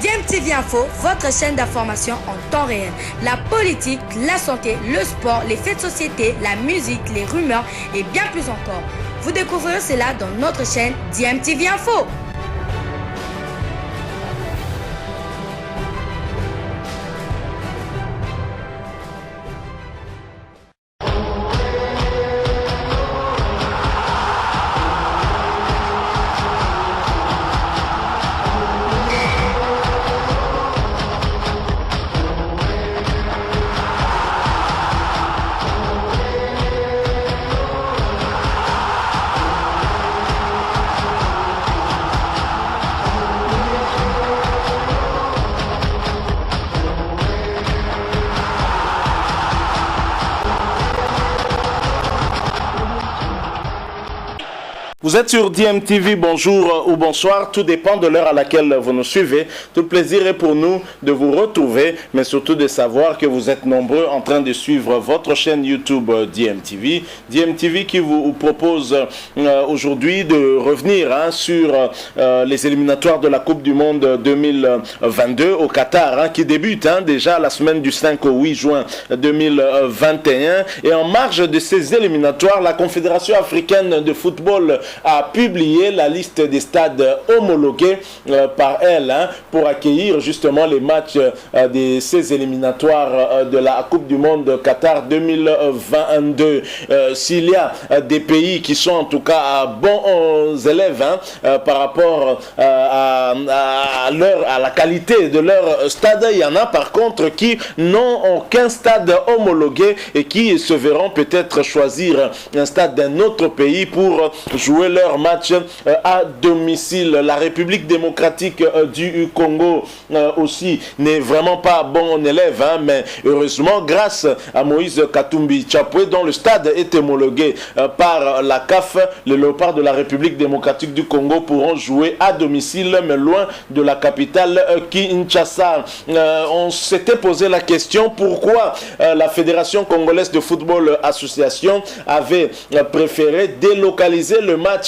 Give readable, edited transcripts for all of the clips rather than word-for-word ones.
DMTV Info, votre chaîne d'information en temps réel. La politique, la santé, le sport, les faits de société, la musique, les rumeurs et bien plus encore. Vous découvrirez cela dans notre chaîne DMTV Info. Vous êtes sur DMTV, bonjour ou bonsoir, tout dépend de l'heure à laquelle vous nous suivez. Tout le plaisir est pour nous de vous retrouver, mais surtout de savoir que vous êtes nombreux en train de suivre votre chaîne YouTube DMTV. DMTV qui vous propose aujourd'hui de revenir sur les éliminatoires de la Coupe du Monde 2022 au Qatar, qui débute déjà la semaine du 5 au 8 juin 2021. Et en marge de ces éliminatoires, la Confédération africaine de football a publié la liste des stades homologués par elle pour accueillir justement les matchs de ces éliminatoires de la Coupe du Monde Qatar 2022. S'il y a des pays qui sont en tout cas bons élèves par rapport à la qualité de leur stade, il y en a par contre qui n'ont aucun stade homologué et qui se verront peut-être choisir un stade d'un autre pays pour jouer leur match à domicile. La République démocratique du Congo aussi n'est vraiment pas bon élève, mais heureusement grâce à Moïse Katumbi Chapwe dont le stade est homologué par la CAF, les léopards de la République démocratique du Congo pourront jouer à domicile mais loin de la capitale Kinshasa. On s'était posé la question pourquoi la Fédération congolaise de football association avait préféré délocaliser le match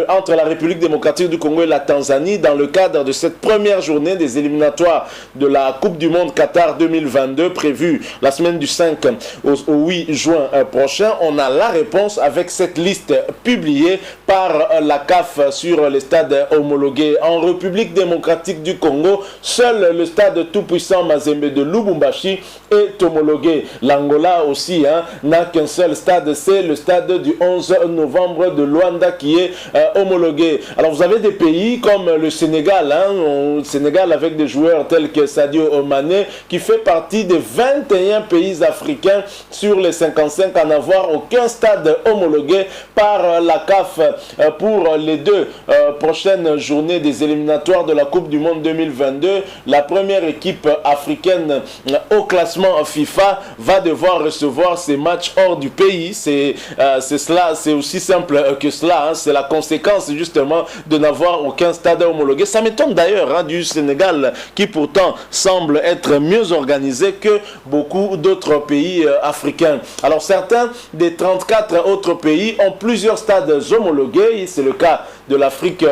entre la République démocratique du Congo et la Tanzanie dans le cadre de cette première journée des éliminatoires de la Coupe du Monde Qatar 2022 prévue la semaine du 5 au 8 juin prochain. On a la réponse avec cette liste publiée par la CAF sur les stades homologués. En République démocratique du Congo, seul le stade tout-puissant Mazembe de Lubumbashi est homologué. L'Angola aussi n'a qu'un seul stade, c'est le stade du 11 novembre de Luanda qui est homologué. Alors vous avez des pays comme le Sénégal, le Sénégal avec des joueurs tels que Sadio Mané qui fait partie des 21 pays africains sur les 55 à n'avoir aucun stade homologué par la CAF pour les deux prochaines journées des éliminatoires de la Coupe du Monde 2022. La première équipe africaine au classement FIFA va devoir recevoir ses matchs hors du pays. C'est cela, c'est aussi simple que cela, c'est la conséquence justement de n'avoir aucun stade homologué. Ça m'étonne d'ailleurs du Sénégal qui pourtant semble être mieux organisé que beaucoup d'autres pays africains. Alors certains des 34 autres pays ont plusieurs stades homologués, c'est le cas de l'Afrique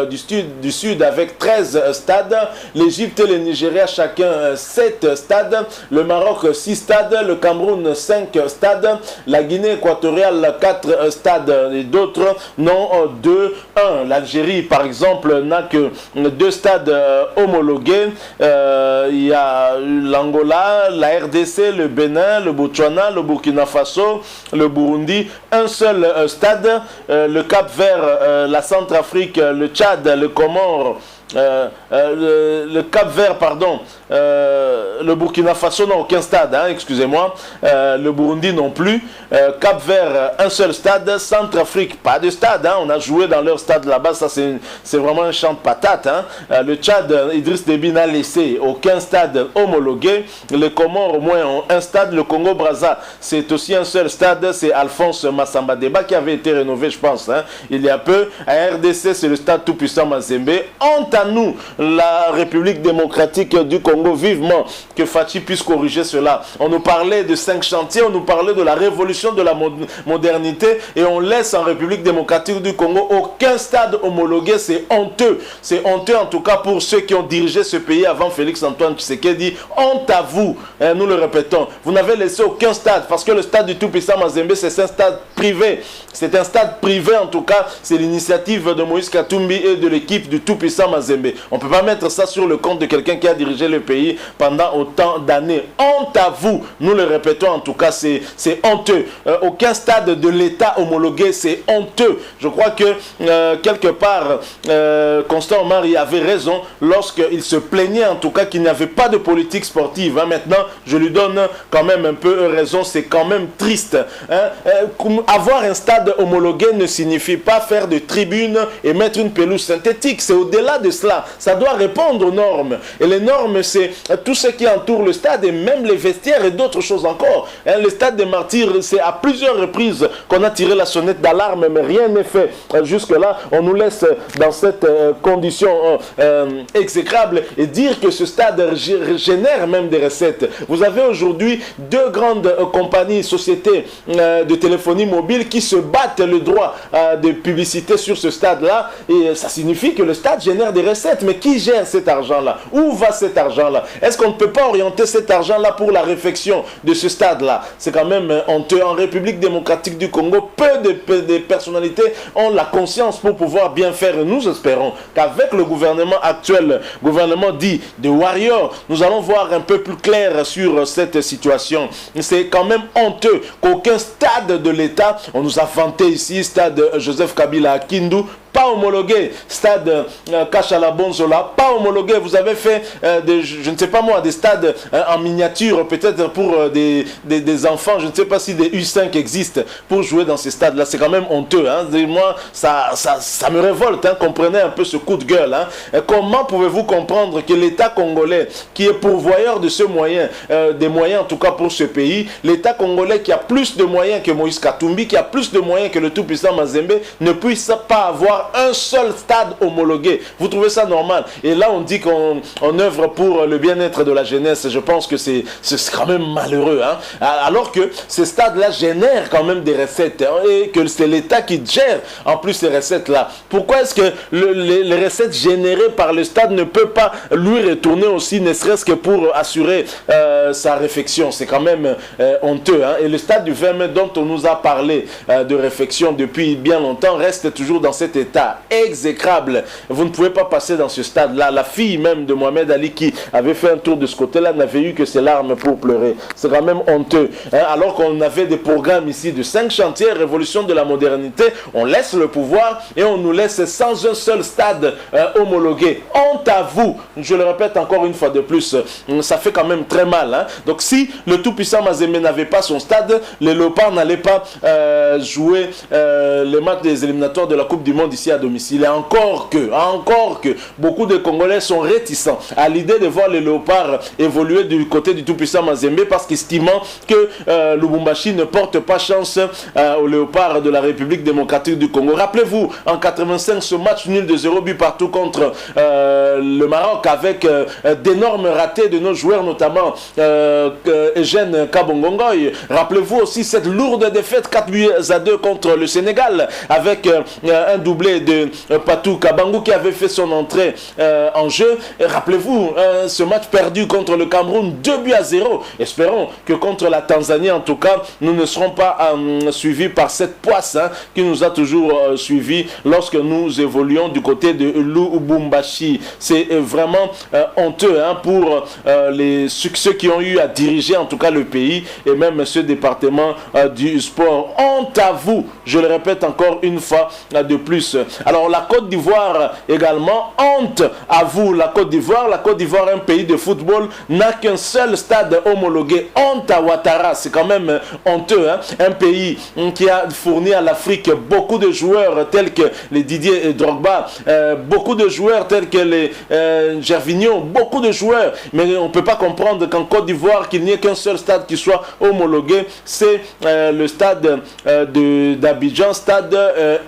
du Sud avec 13 stades, l'Égypte et le Nigeria chacun 7 stades, le Maroc 6 stades, le Cameroun 5 stades, la Guinée équatoriale 4 stades et d'autres n'ont 2, 1. L'Algérie par exemple n'a que 2 stades homologués. Il y a l'Angola, la RDC, le Bénin, le Botswana, le Burkina Faso, le Burundi, un seul stade, le Cap-Vert, la Centrafrique, le Tchad, le Comore, le Cap-Vert, pardon, le Burkina Faso n'a aucun stade, excusez-moi, le Burundi non plus, Cap-Vert, un seul stade, Centrafrique, pas de stade, on a joué dans leur stade là-bas, ça c'est vraiment un champ de patates, le Tchad, Idriss Déby n'a laissé aucun stade homologué, les Comores au moins ont un stade, le Congo-Brazza, c'est aussi un seul stade, c'est Alphonse Massamba Deba qui avait été rénové, je pense, il y a peu, à RDC, c'est le stade tout-puissant Mazembe, en à nous, la République démocratique du Congo, vivement que Fachi puisse corriger cela. On nous parlait de 5 chantiers, on nous parlait de la révolution de la modernité et on laisse en République démocratique du Congo aucun stade homologué. C'est honteux. C'est honteux en tout cas pour ceux qui ont dirigé ce pays avant Félix-Antoine Tshisekedi. Honte à vous, nous le répétons. Vous n'avez laissé aucun stade parce que le stade du tout-puissant Mazembe, c'est un stade privé. C'est un stade privé en tout cas. C'est l'initiative de Moïse Katumbi et de l'équipe du tout-puissant Mazembe. On ne peut pas mettre ça sur le compte de quelqu'un qui a dirigé le pays pendant autant d'années. Honte à vous, nous le répétons en tout cas, c'est honteux. Aucun stade de l'État homologué, c'est honteux. Je crois que quelque part, Constant Omari avait raison lorsqu'il se plaignait en tout cas qu'il n'y avait pas de politique sportive. Maintenant, je lui donne quand même un peu raison, c'est quand même triste. Avoir un stade homologué ne signifie pas faire de tribunes et mettre une pelouse synthétique. C'est au-delà de cela. Ça doit répondre aux normes. Et les normes, c'est tout ce qui entoure le stade et même les vestiaires et d'autres choses encore. Le stade des Martyrs, c'est à plusieurs reprises qu'on a tiré la sonnette d'alarme, mais rien n'est fait. Jusque-là, on nous laisse dans cette condition exécrable et dire que ce stade génère même des recettes. Vous avez aujourd'hui 2 grandes compagnies, sociétés de téléphonie mobile qui se battent le droit de publicité sur ce stade-là et ça signifie que le stade génère des recettes. Mais qui gère cet argent-là? Où va cet argent-là? Est-ce qu'on ne peut pas orienter cet argent-là pour la réfection de ce stade-là? C'est quand même honteux. En République démocratique du Congo, peu de personnalités ont la conscience pour pouvoir bien faire. Et nous espérons qu'avec le gouvernement actuel, gouvernement dit de Warrior, nous allons voir un peu plus clair sur cette situation. C'est quand même honteux qu'aucun stade de l'État, on nous a vanté ici, stade Joseph Kabila à Kindu, pas homologué. Stade Kachala Bonzola, pas homologué. Vous avez fait, je ne sais pas moi, des stades en miniature, peut-être pour des enfants. Je ne sais pas si des U5 existent pour jouer dans ces stades-là. C'est quand même honteux. Hein. Moi, ça me révolte. Hein. Comprenez un peu ce coup de gueule. Hein. Comment pouvez-vous comprendre que l'État congolais, qui est pourvoyeur de ce moyen, des moyens en tout cas pour ce pays, l'État congolais qui a plus de moyens que Moïse Katumbi, qui a plus de moyens que le tout-puissant Mazembe, ne puisse pas avoir un seul stade homologué? Vous trouvez ça normal? Et là on dit qu'on œuvre pour le bien-être de la jeunesse. Je pense que c'est quand même malheureux, hein? Alors que ces stades-là génèrent quand même des recettes, hein, et que c'est l'État qui gère en plus ces recettes-là. Pourquoi est-ce que les recettes générées par le stade ne peuvent pas lui retourner aussi, ne serait-ce que pour assurer sa réfection? C'est quand même honteux, hein? Et le stade du 20 mai dont on nous a parlé de réfection depuis bien longtemps reste toujours dans cet état exécrable. Vous ne pouvez pas passer dans ce stade-là. La fille même de Mohamed Ali qui avait fait un tour de ce côté-là n'avait eu que ses larmes pour pleurer. C'est quand même honteux. Hein? Alors qu'on avait des programmes ici de 5 chantiers, révolution de la modernité, on laisse le pouvoir et on nous laisse sans un seul stade homologué. Honte à vous. Je le répète encore une fois de plus. Ça fait quand même très mal. Hein? Donc si le tout-puissant Mazembe n'avait pas son stade, les Léopards n'allaient pas jouer les matchs des éliminatoires de la Coupe du Monde ici à domicile. Et encore que beaucoup de Congolais sont réticents à l'idée de voir les Léopards évoluer du côté du tout-puissant Mazembe parce qu'estimant que Lubumbashi ne porte pas chance aux Léopards de la République démocratique du Congo. Rappelez-vous, en 85, ce match nul de 0 but partout contre le Maroc avec d'énormes ratés de nos joueurs, notamment Eugène Kabongongoy. Rappelez-vous aussi cette lourde défaite 4-2 contre le Sénégal avec un doublé de Patou Kabangou qui avait fait son entrée en jeu. Rappelez-vous ce match perdu contre le Cameroun 2-0. Espérons que contre la Tanzanie en tout cas nous ne serons pas suivis par cette poisse qui nous a toujours suivis lorsque nous évoluons du côté de Lubumbashi. C'est vraiment honteux pour ceux qui ont eu à diriger en tout cas le pays et même ce département du sport. Honte à vous, je le répète encore une fois de plus. Alors la Côte d'Ivoire également, honte à vous la Côte d'Ivoire. La Côte d'Ivoire, un pays de football, n'a qu'un seul stade homologué. Honte à Ouattara, c'est quand même honteux. Un pays qui a fourni à l'Afrique beaucoup de joueurs tels que les Didier Drogba, beaucoup de joueurs tels que les Gervinho, beaucoup de joueurs. Mais on ne peut pas comprendre qu'en Côte d'Ivoire, qu'il n'y ait qu'un seul stade qui soit homologué. C'est le stade d'Abidjan, stade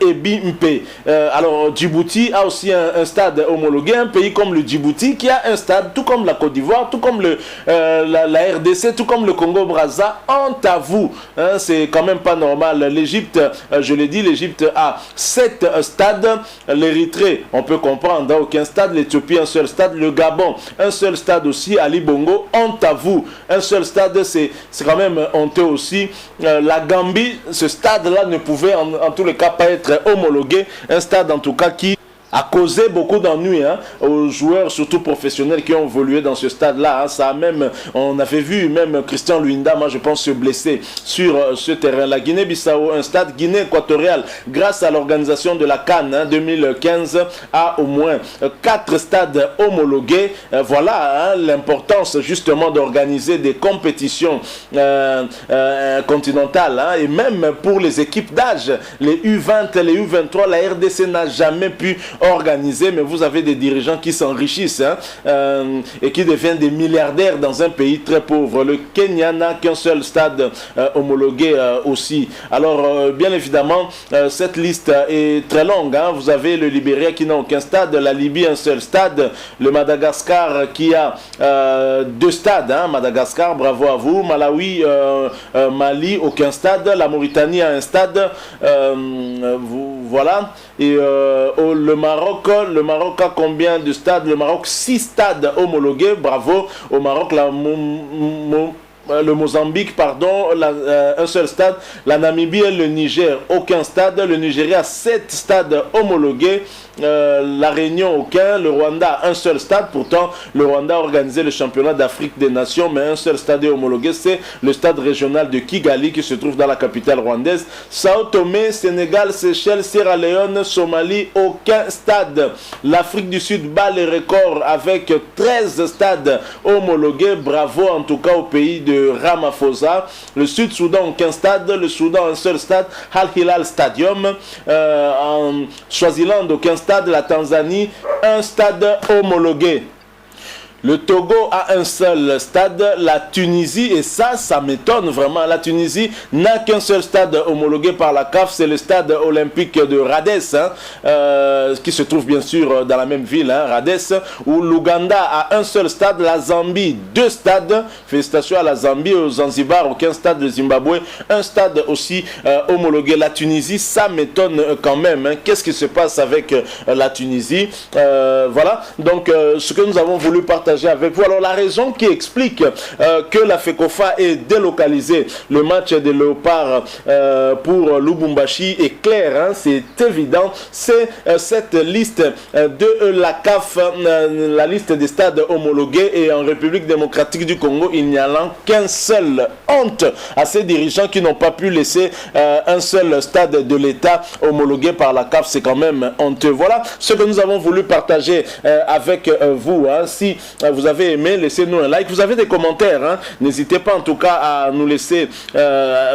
Ebi Mpe. alors Djibouti a aussi un stade homologué, un pays comme le Djibouti qui a un stade, tout comme la Côte d'Ivoire, tout comme la RDC, tout comme le Congo-Brazza. Honte à vous, hein, c'est quand même pas normal. L'Égypte, je l'ai dit, l'Égypte a 7 stades, l'Érythrée, on peut comprendre, hein, aucun stade, l'Éthiopie, un seul stade, le Gabon, un seul stade aussi, Ali Bongo. Honte à vous, un seul stade, c'est quand même honteux aussi. La Gambie, ce stade-là ne pouvait en tous les cas pas être homologué, un stade en tout cas qui a causé beaucoup d'ennuis, hein, aux joueurs, surtout professionnels, qui ont évolué dans ce stade-là. Hein. Ça a même, on avait vu même Christian Luinda, moi je pense, se blesser sur ce terrain. La Guinée-Bissau, un stade Guinée équatoriale, grâce à l'organisation de la CAN 2015, a au moins 4 stades homologués. Voilà, hein, l'importance justement d'organiser des compétitions continentales, hein, et même pour les équipes d'âge, les U20, les U23, la RDC n'a jamais pu organisé, mais vous avez des dirigeants qui s'enrichissent, hein, et qui deviennent des milliardaires dans un pays très pauvre. Le Kenya n'a qu'un seul stade homologué aussi. Alors, bien évidemment, cette liste est très longue. Hein. Vous avez le Libéria qui n'a aucun stade, la Libye un seul stade, le Madagascar qui a 2 stades. Hein. Madagascar, bravo à vous. Malawi, Mali, aucun stade. La Mauritanie a un stade. Voilà. Et le Maroc a combien de stades? Le Maroc, 6 stades homologués, bravo au Maroc. Le Mozambique, pardon, un seul stade. La Namibie et le Niger, aucun stade. Le Nigeria, 7 stades homologués. La Réunion, aucun. Le Rwanda, un seul stade. Pourtant, le Rwanda a organisé le championnat d'Afrique des Nations, mais un seul stade est homologué. C'est le stade régional de Kigali qui se trouve dans la capitale rwandaise. Sao Tomé, Sénégal, Seychelles, Sierra Leone, Somalie, aucun stade. L'Afrique du Sud bat les records avec 13 stades homologués. Bravo en tout cas au pays de Ramaphosa. Le Sud-Soudan, aucun stade. Le Soudan, un seul stade, Al Hilal Stadium. En Swaziland, aucun stade. La Tanzanie, un stade homologué. Le Togo a un seul stade, la Tunisie, et ça m'étonne vraiment, la Tunisie n'a qu'un seul stade homologué par la CAF, c'est le stade olympique de Radès, hein, qui se trouve bien sûr dans la même ville, hein, Radès, où l'Ouganda a un seul stade, la Zambie, 2 stades, félicitations à la Zambie, au Zanzibar, aucun stade, le Zimbabwe, un stade aussi homologué. La Tunisie, ça m'étonne quand même, hein. Qu'est-ce qui se passe avec la Tunisie? Voilà, donc ce que nous avons voulu partager avec vous. Alors la raison qui explique que la FECOFA ait délocalisé le match des Léopards pour Lubumbashi est claire, hein, c'est évident, c'est cette liste de la CAF, la liste des stades homologués, et en République démocratique du Congo il n'y a qu'un seul. Honte à ces dirigeants qui n'ont pas pu laisser un seul stade de l'État homologué par la CAF, c'est quand même honteux. Voilà ce que nous avons voulu partager avec vous, hein. Si vous avez aimé, laissez-nous un like. Vous avez des commentaires, hein. N'hésitez pas en tout cas à nous laisser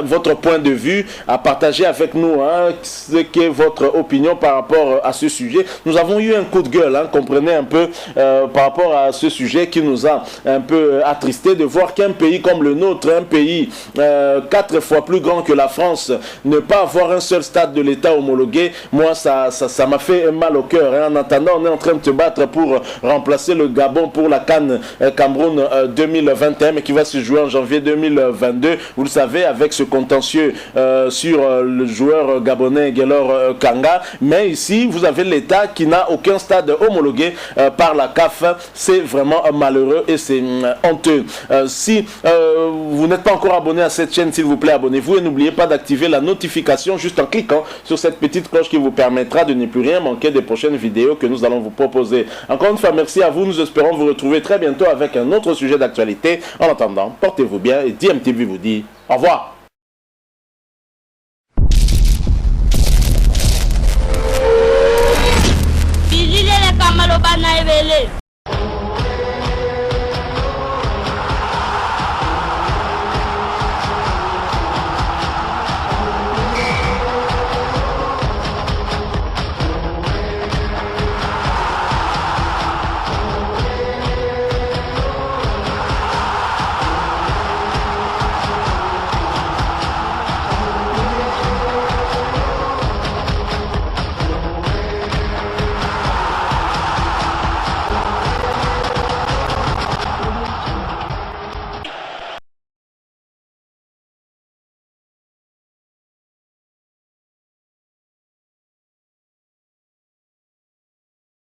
votre point de vue, à partager avec nous, hein, ce qu'est votre opinion par rapport à ce sujet. Nous avons eu un coup de gueule, hein, comprenez un peu, par rapport à ce sujet qui nous a un peu attristé de voir qu'un pays comme le nôtre, un pays 4 fois plus grand que la France, ne pas avoir un seul stade de l'État homologué. Moi, ça m'a fait mal au cœur, hein. En attendant, on est en train de se battre pour remplacer le Gabon pour la CAN Cameroun 2021, mais qui va se jouer en janvier 2022. Vous le savez, avec ce contentieux sur le joueur gabonais Guelor Kanga. Mais ici, vous avez l'État qui n'a aucun stade homologué par la CAF. C'est vraiment malheureux et c'est honteux. Si vous n'êtes pas encore abonné à cette chaîne, s'il vous plaît, abonnez-vous et n'oubliez pas d'activer la notification juste en cliquant sur cette petite cloche qui vous permettra de ne plus rien manquer des prochaines vidéos que nous allons vous proposer. Encore une fois, merci à vous. Nous espérons vous retrouver très bientôt avec un autre sujet d'actualité. En attendant, portez-vous bien et DMTV vous dit au revoir.